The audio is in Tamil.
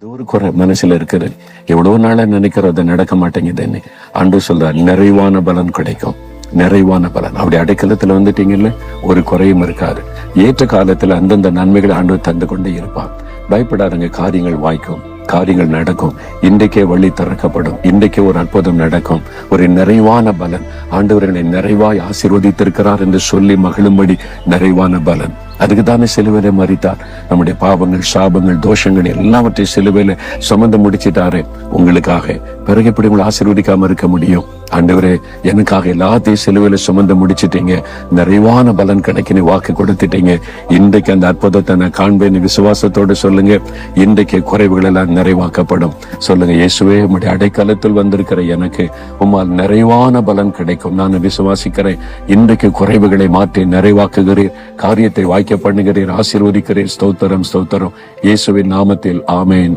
இது ஒரு குறை மனசுல இருக்குது. எவ்வளவு நாளா நினைக்கிறோம், அது நடக்க மாட்டேங்குதுன்னு. ஆண்டு சொல்றார், நிறைவான பலன் கிடைக்கும். நிறைவான பலன். அப்படி அடைக்கலத்துல வந்துட்டீங்கல்ல, ஒரு குறையும் இருக்காது. ஏற்ற காலத்துல அந்தந்த நன்மைகளை ஆண்டு தந்து கொண்டே இருப்பார். பயப்படாதுங்க, காரியங்கள் வாய்க்கும், காரியங்கள் நடக்கும். இன்றைக்கே வழி திறக்கப்படும். இன்றைக்கே ஒரு அற்புதம் நடக்கும். ஒரு நிறைவான பலன். ஆண்டவர்களை நிறைவாய் ஆசீர்வதித்திருக்கிறார் என்று சொல்லி மகிழும்படி நிறைவான பலன். அதுக்கு தானே சிலுவையில மரித்தார். நம்முடைய பாவங்கள், சாபங்கள், தோஷங்கள் எல்லாவற்றையும் சிலுவையில சுமந்து முடிச்சிட்டாரு உங்களுக்காக. பிறகு எப்படி உங்களை ஆசீர்வதிக்காம இருக்க முடியும்? ஆண்டவரே, எனக்காக எல்லாத்தையும் சிலுவையில சுமந்து முடிச்சிட்டீங்க, நிறைவான பலன் கிடைக்க வாக்கு கொடுத்துட்டீங்க. இன்றைக்கு அந்த அற்புதத்தை நான் காண்பேன் விசுவாசத்தோடு சொல்லுங்க. இன்றைக்கு குறைவுகள் எல்லாம் நிறைவாக்கப்படும். சொல்லுங்க, இயேசுவே, உம்முடைய அடைக்கலத்தில் வந்திருக்கிற எனக்கு உம்மால் நிறைவான பலன் கிடைக்கும். நான் விசுவாசிக்கிறேன். இன்றைக்கு குறைவுகளை மாற்றி நிறைவாக்குகிறீர், காரியத்தை வாய்க்க பண்ணுகிறீர், ஆசீர்வதிக்கிறீர். ஸ்தோத்திரம், ஸ்தோத்திரம். இயேசுவின் நாமத்தில் ஆமேன்.